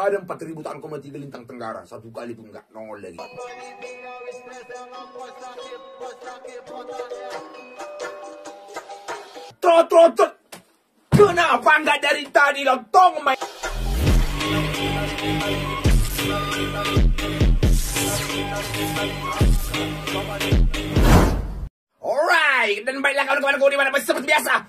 Ada 4.000 tahun 3 lintang tenggara, satu kali pun nggak nongol lagi. Trot. Kenapa nggak dari tadi lo tong main? Alright, dan baiklah kawan-kawan di mana masih seperti biasa.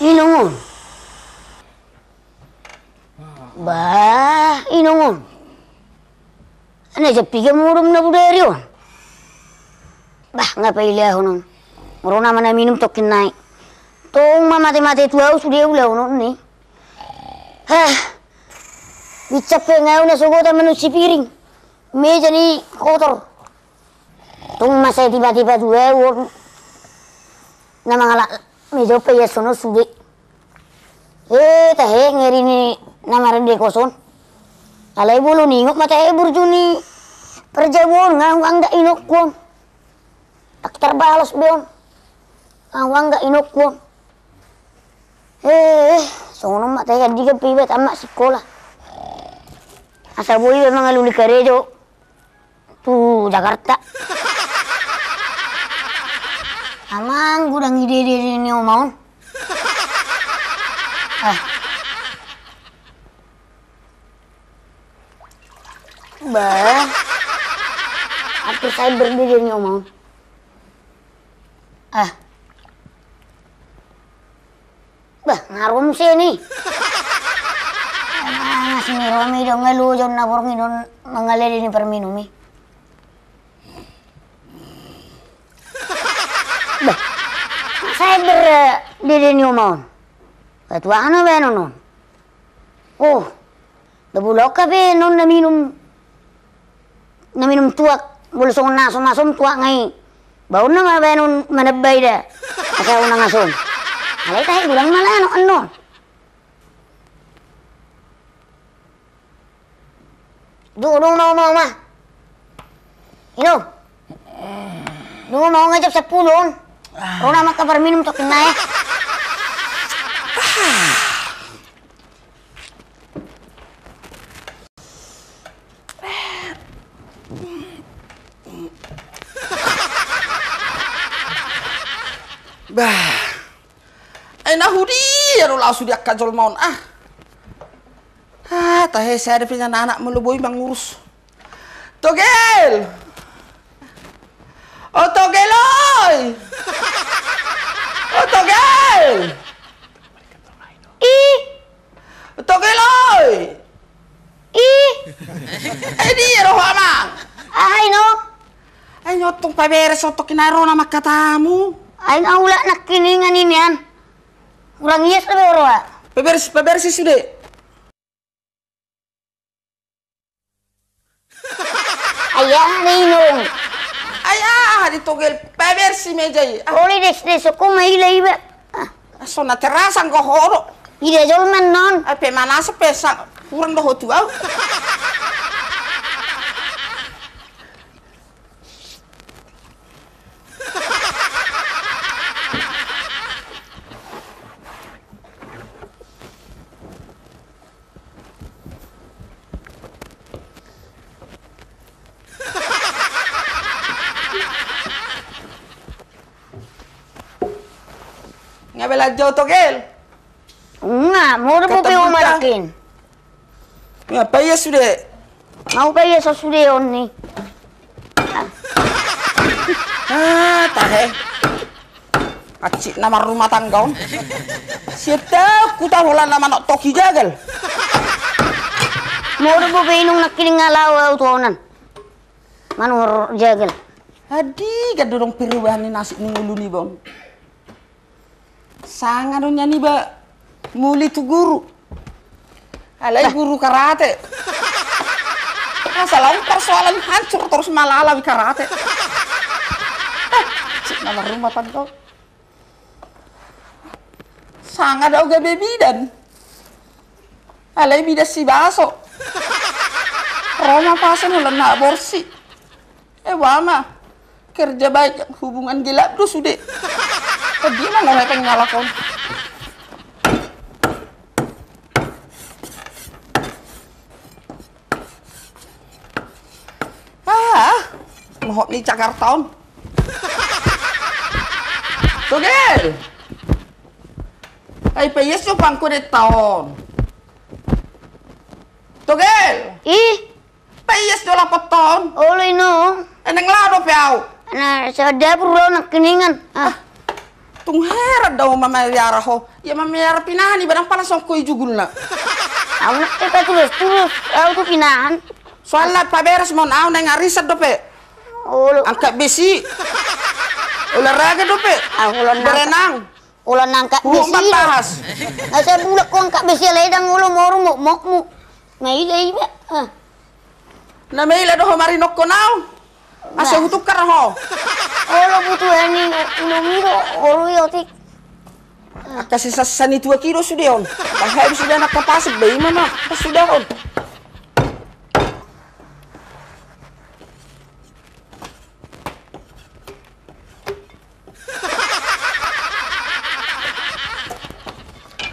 Inungun. Bah, inungun. Ano siya pigyan mo rin na buderyo. Bah, nga pa ilaw nun. Muro naman na minum tokin na. Tong mamati-mati tuwaw, sudiyaw law nun ni. Ha, bicap pe ngayon na sugotan man si piring. Medya ni kotor. Tong masay tiba-tiba tuwaw, na mga medyo pa yasono sudi. Tahe ngeri ni namarin de koson. Alay bulu ningok matahe burjuni. Perjawon ngawang da inok kuam. Tak terbalas beon. Ngawang da inok kuam. Sono matahe diga pibe tamak sekolah. Asal boy memang aluli karejo. Tu Jakarta. Amang gudang ide-ide ni omaon. Bah, aku saya berdiri ni omaon. Bah, ngarum sini. Ngasih ni Romi dong ngelu jon nabur nginon mengalir ini perminumi. Bah, saya berdiri ni omaon. Tuana ba non? Oh, dabulok ka be non na minum tuak bulsong na sumasom tuak ngai. Bau na nga ba non manabay da. Asa una ngasom. Alay tayo gulang malano ano. Dulong ma. Ino. Dulong mau ngajak sa pulon. Rona makabar minum tokin na eh. Bah, nahudi ya langsung dia kajol maun tahe saya ada punya anak melubui mengurus. Togel, oh Togeloy, oh Togel, Togeloy, dia roh amang. Ay no, tong paberes otok kinaro na makatamu. Ay nga wala nakiningan inian. Urang yes na bero Paberes sudah. Ayah ninong. Di Togel paberes meja. Oli des ko mailay ba. So na terasan ko horo. Ida jolman non. Pe manasa pesa kurang doh tuau. Ngabela jauh Togel. Nga, mura po pa yung malakin. Nga, paya sudah. Mau paya sa sudeon ni. Tahe. Acik nama rumah tangga. Siapa kuta holan nama nak toki jagal. Mura po pa yung nakining ngalaw tuonan. Manur jagal. Adi, gadurong perubahan ni nasi ni ngulu ni bang. Sangat nyanyi ba muli tu guru. Alai guru karate. Masalah persoalan hancur terus malah alawi karate. Cik nama rumah tangga. Sangat ada baby dan alai bidas si baso. Roma pasan ulan nak aborsi. Wama kerja baik hubungan gelap tu sudah. Dia mana mereka ngalakon. Mohon ni Jakarta. Togel. Ay payas yo pangko de taon. Togel. Payas do lapot taon. Olo ino. Eneng lado piao. Nah, sa dapur raw nak keningan. Tunghera daw mamayara ho. Ya mamayara pinani barang pala song koy jugul na. Ako nak tulis. Ako tu pinahan. Soalnya paberes mon aw nang arisat do pe. Olo. Angkat besi. Olahraga do pe. Berenang. Ulan nangkat besi. Bahas. Asa bulak ko angkat besi ledang ulo moro mo. May iba. Na maila do marinok ko naw. Asa hutukar ho. Olo butuh ani ulo miro olo yotik. Kasi sa sani 2 kilo sudah on. Bahaya sudah nak kapasok ba mama. Sudah on.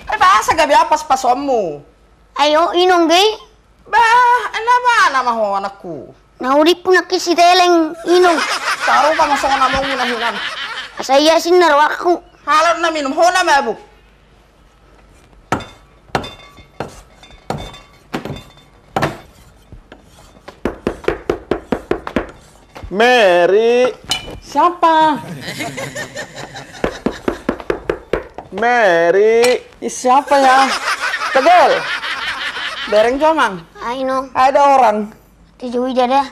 Ay bahasa gabi apas pasommu. Ayo inong gay. Bah, ano ba nama ho anakku? Naudip po nakisiteleng inong. Taro pa masok na mo muna hinan. Saya sinar aku. Halot na minum ho na mabuk. Mary. Siapa? Mary. Siapa ya? Tegel. Bereng Jomang. Ay no. Ada orang. Tijuwi dada.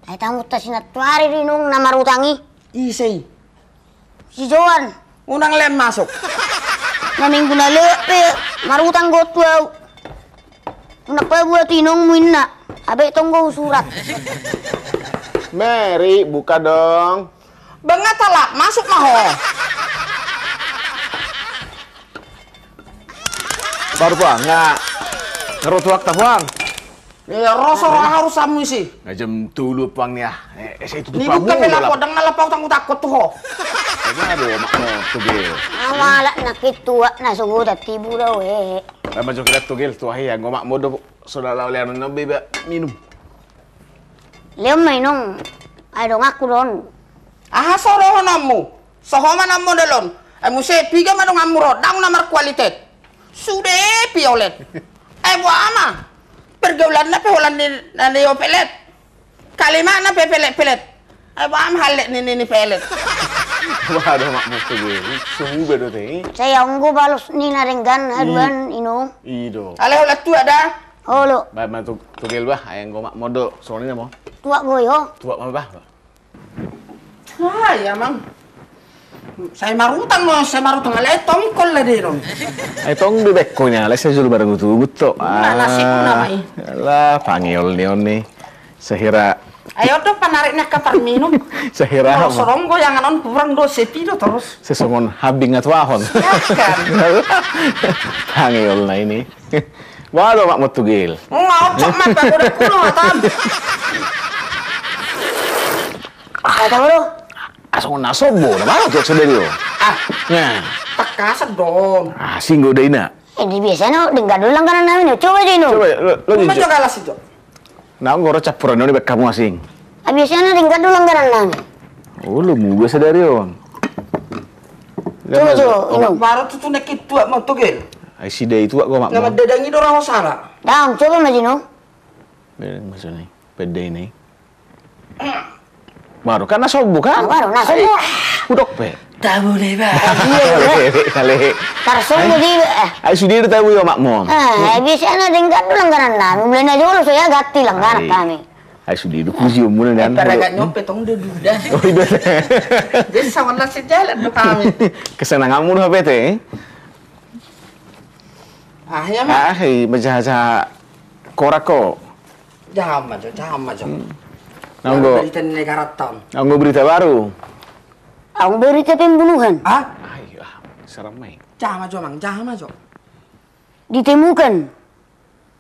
Ay tamu ta sinatwari rinong namarutangi. Isay. Si Joan. Unang lem masuk. Na minggu na lepe. Marutang gotwaw. Unak pa buat inong muina. Abe tonggo surat. Mary, buka dong. Bengat talak, masuk maho. Baru puang, nggak ngerut waktu puang. Ya rasa orang harus samu sih. Nggak jam dulu puang nih ya. Saya itu Ni bukan pelapor, dengan lapau tangguh takut tuh ho. Aduh, makmo tuh gil. Awala nakitua na sugod at tibu daw eh. Lama jo kita tuh gil tuh ya, ngomak modo sudah lalu yang nabi minum. Leo may nong. Ay dong aku don. Ah, soro namu. Sohoma namu delon. Muse piga manong amuro, dang namar kualitas. Sudah piolet. Buat ama. Pergaulan na peholan ni pelet. Kalimat na pelet. Buat am halet ni pelet. Waduh, makmo tuh gil. Semua bedo teh. Saya unggo balos ni narenggan haduan inong. Ido. Ale holat tu ada. Holo. Baik tuh gil bah, ayang ngomak modo soalnya mau. Tua goyo. Tua mah bah. Ya mang. Saya marutang ale tongkol lah dero. Ay tong di bekkonya, lah saya suruh bareng itu betul. Nasi ko na mai. Lah, panggil nih. Sehira. Ayo do panariknya ke minum. Sehira. Kalau soronggo yang anon kurang do sepido terus. Sesongon habing at wahon. Kan. Panggil na ini. Waduh, mak mutugil. Ngocok mah udah kuno atam. Kata lo. Asal nasobo, na mana tuh sendiri lo? Nah, Takasan dong. singgo deh ina. Di biasa no dengar dulu langganan namin. Coba deh no. Coba lo Cuma jujur. juga lah sih, Jo. Nah, ngoro capuran ini bek kamu asing. Biasanya dengar dulu langganan namin. Oh, lu mau gue sadari on. Coba inong. Baru tuh nekit tua mau togel. Ay si day itu aku mak Nama mau. dadangi do raho sara. Dang, coba majino. Maksudnya, pede ini. Baru kan nasobo kan? Baru nasobo. Udok pe. Tahu deh, Ba. Kali. Tarsobo di. Ay sudir tahu yo mak mo. Biasanya dengar dulu langganan namin. Mulai na jolo saya gati langganan kami. Ay sudah itu kusium muna dan. Para gak nyopet tong udah duda. Oh itu. Jadi sama nasi jalan do kami. Kesenangan muna apa teh? Ah ya mah. Majaha korako. Jam aja. Nanggo. Berita negara tahun. Nanggo berita baru. Ang berita pembunuhan Ah? Ayo, seramai. Jam aja. ditemukan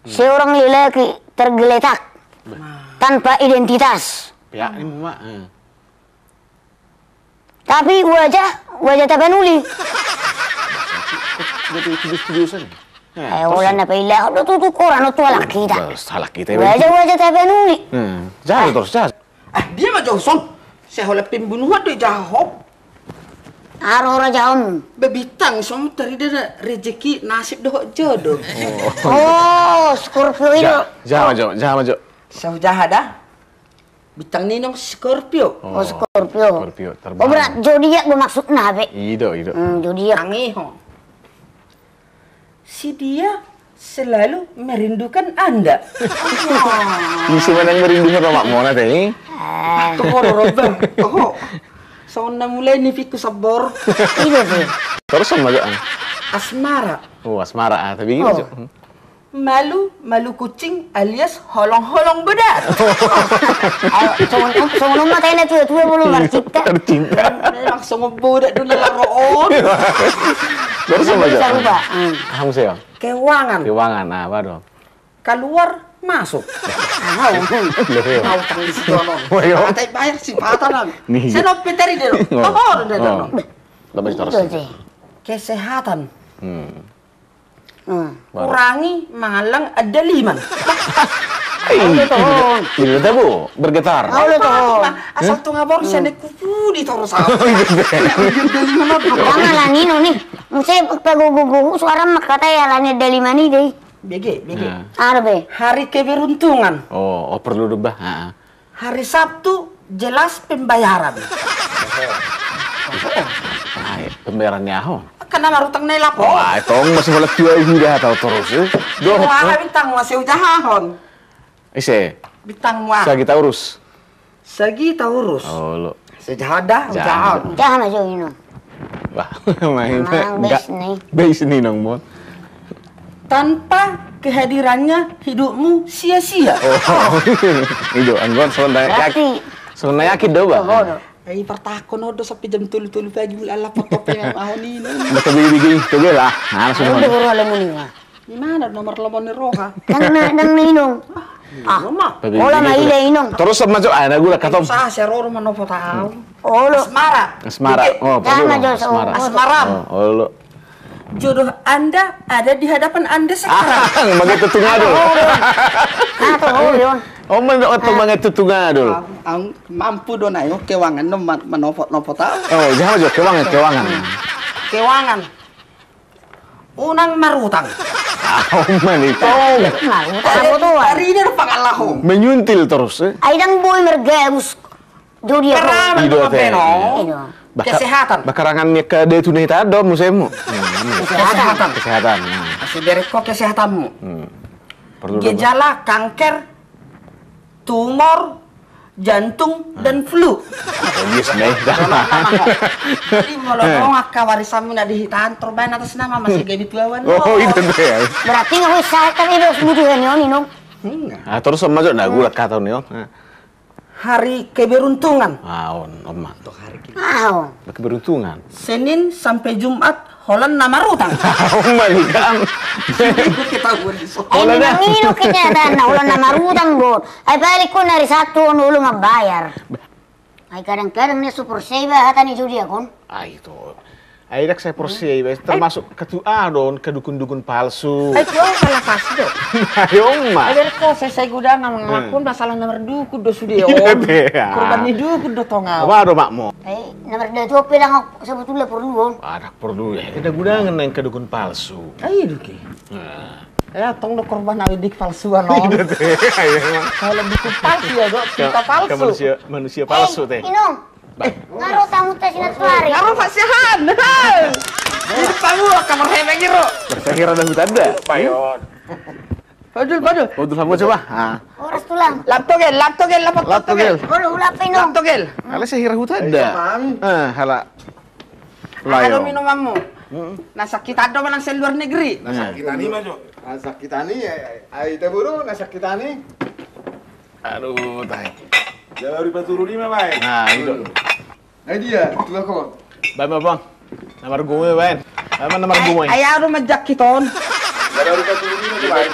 seorang lelaki tergeletak tanpa identitas. Ya, ini mak. Tapi wajah tapanuli. Jadi studio sana. Wala na pa ila. Ano to koran to ala kita. Salah kita. Wajah tapanuli. Jangan terus jangan. Dia mah Johnson. Saya oleh pembunuhan dia jahop. Aro raja om. Bebitang som tadi dia rezeki nasib doh jodoh. Oh, Scorpio itu. Jangan maju. Saya jahat dah. Bintang ni nong Scorpio. Oh, Scorpio. Terbang. Oh, berat zodiak bermaksud nah, be. Ido. Zodiak. Tangi ho. Si dia selalu merindukan Anda. Isi mana yang merindukan mak Mona teh? Toho robang. Toho. Sauna mulai ni fiku sabor. Itu sih. Terus sama aja. Asmara. Oh, asmara tapi gitu. Malu kucing alias holong-holong bedak. Sono mata na tua belum tercipta. Langsung ngebudak dulu laroon. Terus sama aja. Kamu sih ya? Keuangan. Nah, apa dong? Keluar masuk. Mau tang di situ non. Atai bayar si patan. Saya no peteri deh. Oh, deh. Lebih terus. Kesehatan. Kurangi malang ada liman. Ini tuh bu bergetar. Asal tuh ngabor saya kupu di terus. Jangan lah Nino nih. Saya pagugugu suara mak kata ya lani dari mana deh. BG. Arbe. Hari keberuntungan. Oh perlu debah. Hari Sabtu jelas pembayaran. Pembayarannya ahon. Karena marutang nai lapo. Wah, tong masih boleh jual juga tahu terus. Doh. Wah, bintang masih ujahahon. Ise. Bintang wah. Sagi taurus. Oh lo. Sejahadah ujahahon. Jangan aja Nino. Wah, main. Enggak. Base nih nong mon. Tanpa kehadirannya hidupmu sia-sia. Oh. Itu anggon sonda yakin do ba. Ay pertakon odo sampai jam 7 pagi mulai foto pengen ahon ini. Baka bigi to lah. Nah, langsung. Udah baru alam ini. Di mana nomor lemon roha? Nang Nino. Mama. Ola maila Nino. Terus sama jo ana gula katom. Sa seror manopo tahu. Olo. Asmara. Oh, Asmara. Oh, lo. Jodoh Anda ada di hadapan Anda sekarang. Bagai tutungadul. Yun. Oh, bagai tutungadul. Ang mampu do nayo kewangan no manopo tahu. Oh, jangan jo kewangan. Kewangan. Unang marutang. Oh, manito. Apa tuh? Hari ini pangalaho. Menyuntil terus. Aidang boy mergaus. Jodi ako. Ido teh. Kesehatan. Bakarangannya ke dia tunai tado musemu. Kesehatan. Masih bereko kesehatanmu. Perlu gejala kanker, tumor, jantung dan flu. Yes, nih. Jadi kalau kawarisan na dihitaan terbaik atas nama masih gabi tuawan. Oh, itu deh. Berarti nggak usah tapi harus butuhan Nino. Ah, terus sama jo nagu lah kata nih. Hari keberuntungan. Omah. Keberuntungan. Senin sampai Jumat Holland nama rutang. Omah nih kan. Kita buat di Ay, nangino kenyataan na ulan na marutang bot. Ay, balik ko na risatu ang ulo mabayar. Ay, kadang-kadang na super save hata ni Judi akon. Ay, itu. Ay, dak saya porsi, termasuk ketua don, kedukun-dukun palsu. Ay, kau kalah kasih do. Ayo, Mak. Ay, kau saya gudangan ngelakuin masalah nomor dukun do sudah korban ni dukun do tongaw. Apa do makmu? Ay, nomor 2 itu pilang ako sebetulnya perlu. Ada perlu ya. Ada gudangan yang kedukun palsu. Ay, duki. Ya, tong do korban awidik palsuan on. Kalau dukun palsu ya do, kita palsu. Manusia palsu teh. Inong. Ngaro tamu tes sinatsuari. Ngaro pasihan. Di depan gua kamar hemeng giro. Saya kira ada hutan ada. Payon. Badul, badul. Oh, dulu kamu coba. Ah. Oras tulang. Lap togel, lapot Togel. Ulapin no. Lap togel. Ala saya hira hutan ada. Hala. Ano minumanmu? Nasa kita do man sa luar negeri. Nasa kita ni majo. Nasa kita nih, ay taburo, nasa kita nih. Aduh, tay. Jauh di Paturu ni memang. Nah, itu. Ay dia, itu ako. Bang. Nomor gue, Bang. Apa nomor gue? Ayaw majak kiton. Jauh di Paturu ni memang.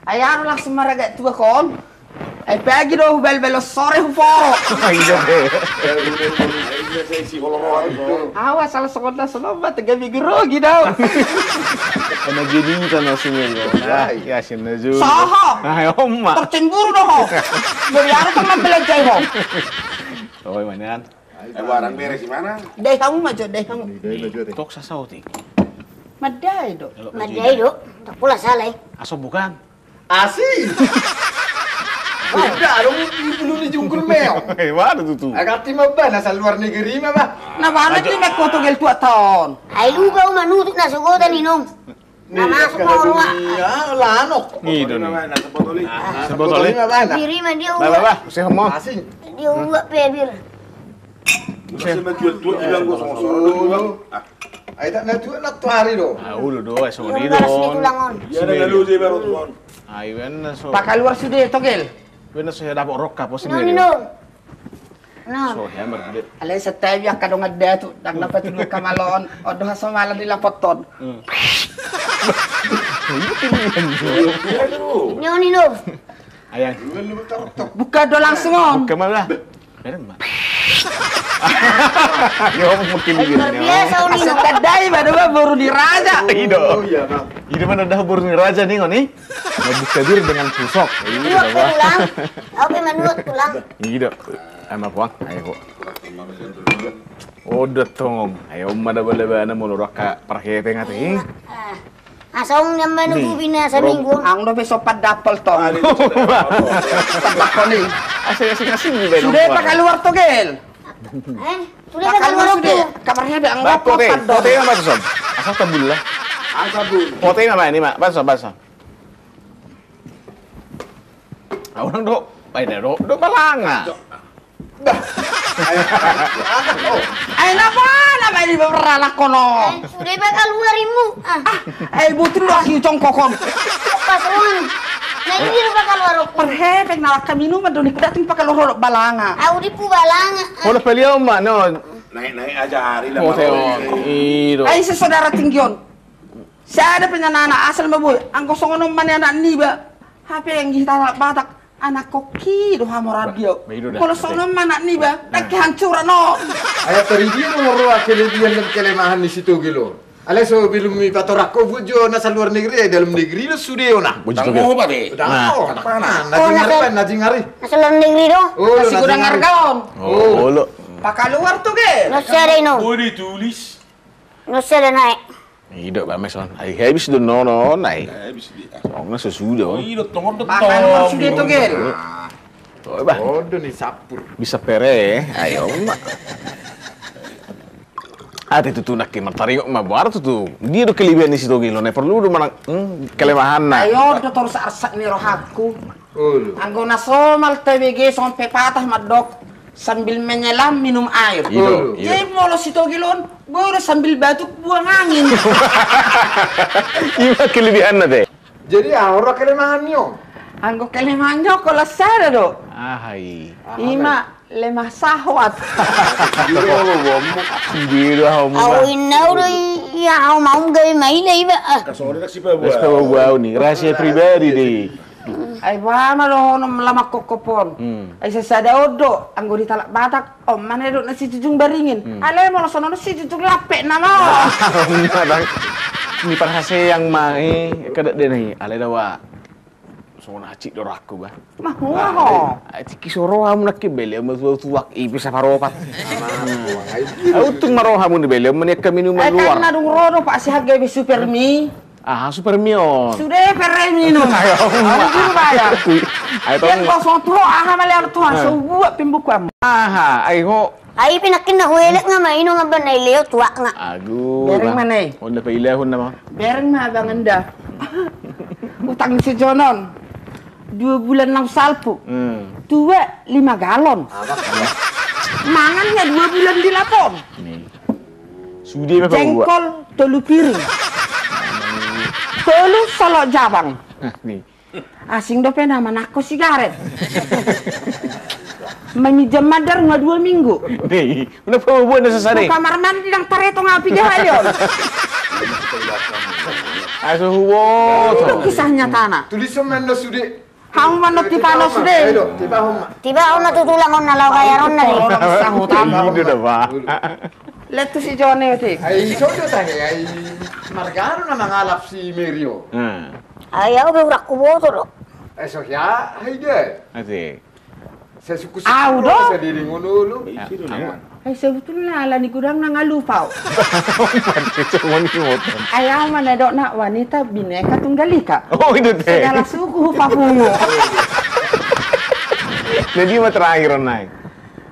Ayaw lang sumaraga tuwa kon. Ay pagi do bel sore foro. Iya deh. Saya si kolor itu. Awas salah sekolah selamat gabi grogi daw. Ano gini ka na sinilo? Ya sinaju. Saha. Ay, omma. Tercemburu doh. Biar kang mabelajay ho. Okay, man yan. Barang beres di mana? Dai kamu majo, dai kamu. Tok sa sauti. Maday do. Maday do. Tak pula salay. Aso bukan? Asih. Udah, dong dulu di jungkul meo. Eh, mana tuh? Agak timah ba, nasa luar negeri mah ba? Na banat ni mek kotogel tua taon. Ay lugaw manutok na sugotan ninong. Namasok mo ruwa. Ya, lanok. Gitu nih. Nasa botol. Sebotol mah ba na? Diri man dia Ba, uwa. Saya mau. Asing. Dia uwa pebir. Saya menjual tuh bilang gua sama Ay tak na tuwa na tuari do. Ah, ulo do, eso Yung ni garas ni don. tulangon. Ya ada lalu saya baru tuan. Ay, wen na so. Pakaluar sudah togel. Wen na so ya dapat rokka po No, sendiri. ninong. No. So, ya merde. Alay sa tayo yak kadong adda tu dag dapat tulo kamalon. Odo ha sumala nila poton. Nyo ninong. Ayan. Buka do langsung on. Bukan malah. Meron ba? Yo, mungkin Ay, din. biasa o Sa ninong. taday ba do ba baru diraja. Ido. Oh iya, Bang. Ido mana dah burung raja nih ngoni? Membuka diri dengan tusok. Uwa pe tulang. Ako pe manuot tulang. Ido. Ama puang, ayo kok. Udah tong. Ayo umada bala na mo raka parhete ngati. Asong naman nagubin na sa minggu. Ang do beso padapel to. Tabako ni. Asing-asing di ba? Sudah pakaluar togel. Eh, sudah ka Pakaluar kalurog sudah. ko. Kabarnya be ang Ba, pote. potad do. Pote nga ba ito, Sob? Asa tabul lah. Angka bun. Pote nga ba ini, Mak? Basa. Orang do. Ay, do balanga. Ay na ba na ba di berala kono. Eh, sudah ba kaluarin mo? Ay butin do aki cong kokon. Pasron. Na hindi rin ba kaluarok ko? Perhepek na kami numan do ni dating pakaluar balanga. Ako di po balanga. Hola peliao, Mak, no. Naik aja hari lah. Pote, Ido. Ay sa saudara tinggion. Siya ada penyanana asal maboy. Ang kosong man anak ni ba. Hape yang kita batak anak koki do hamo radio. Ba, Ido dah. Kalau sono anak ni ba, nagkihancuran no. Ay terigi no ro kelebihan dan kelemahan di situ gilo. Alay so bilum mi patorako bujo nasa luar negeri ay dalam negeri lo sudah na. Bujito Tangguh apa deh? Udah, Mana? najingari. Nasa luar negeri do. Oh, Kasi ko nang argaon. Oh, lo. Pakaluar tu ke. No siya rin no. Oh ditulis. No siya rin na Ido ba meson? Ay habis do no nai. Bisa di. Ong na susudo. Oh iya tongor Pakaluar sudah tu ke. Oh, ba. Oh, do ni sapur. Bisa pere, ayo, Mak. Ate tuh nak martaringo mabar tuh. Dia do kelebihan di situ gilo, ne perlu do mana kelemahan na. Ayo do terus arsak ni rohaku. Oh, lo. Anggo na somal TBG sampai patah madok sambil menyelam minum air. Ido. Jadi molos itu gilon, gue sambil batuk buang angin. Iya kelebihan na deh. Jadi ahora kelemahannya. Anggo kelemahannya kalau sada do. Ahai. Ima lemah sahwat. Biro ako mo Ako ba? inaw do iya ako maong gawin mailay ba? Kasih nak sih pak Mas wow nih, rahasia pribadi deh. Ay wama do no lama kokopon. Ay sa sada odo, anggo di talak batak, om mana do na si jujung baringin. Alay mo sono si jujung lape na mo. Ini perhasia yang mai kada deh nih, alay dawa. So na cik doraku ba. Mah ho. Ay tiki soro hamu nak kibele, mas tuwak ipis sa paropat. Ay utung maroha mo ni bele, maniak kami minuman Ay kan na luar. dung rodo pak si harga be super mi. Ah, super mion. Sudah pere minum. Ayo dulu bayar. Ay Yang tong kosong tuh aha malah tuh so buat pembukuan. aha, ay ho. Ai pinakin na huelek nga maino nga ba na ileo tua nga. Aduh. Bereng mana? Honda pa ilahon na mah. Bereng mah Bang Enda. Utang si Jonon 2 bulan lang salpu. Tua 5 galon. Mangannya 2 bulan di lapon. Nih. Sudi apa buat? Jengkol 3 piring. 3 salok jabang. Nih. Asing dope nama nako sigaret. Meminjam madar 2 minggu. Nih, kenapa buat nasa sana? Kamar mandi yang tareto ngapi gahalyon. Aso huwo. Itu kisahnya tanah. Tulis mana sudah? Hang manot di panos deh. Ayo, tiba homa. Tiba ako natutulang on nalaw kaya ron na rin. Itu dah pak. Lihat tuh si Jone itu. Ay, sodo tahe, ay margaro na mangalap si Mario. Ayaw, berak ko boto do. Ay, so ya, ay de. Asik. Saya suku Audo. saya diri ngono. Ay sebetulnya ala ni kurang nangalupau. Cuma ni motor. Ayaw mana dok nak wanita bineka tunggal ika. Oh itu teh. Segala suku papungu. Jadi mah terakhir naik.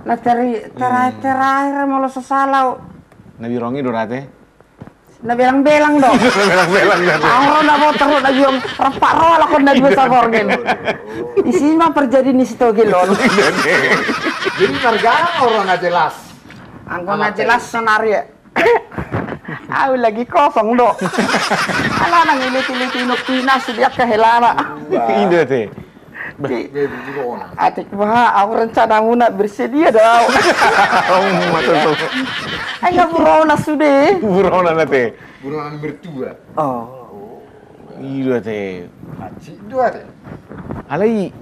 Nah terakhir malah sesalau. Nabi rongi dorate. Nah belang-belang dong. Belang-belang dah. Ang na mo terus na yung repak ro ala kon na dua sa borgen. Di sini mah terjadi ni situ gilon. Jadi margaro orang nggak jelas. Angko na jelas sonaria. Aku lagi kosong dok. Ala nang ilit-ilit inok pinas dia kehelana. Itu teh. Baby juga orang. Atik mah aku rencana muna bersedia dong. Oh mata tu. Ay ngapuro na sude. Burung na teh. Buronan mertua. Oh. Itu teh. Aci dua deh. Alai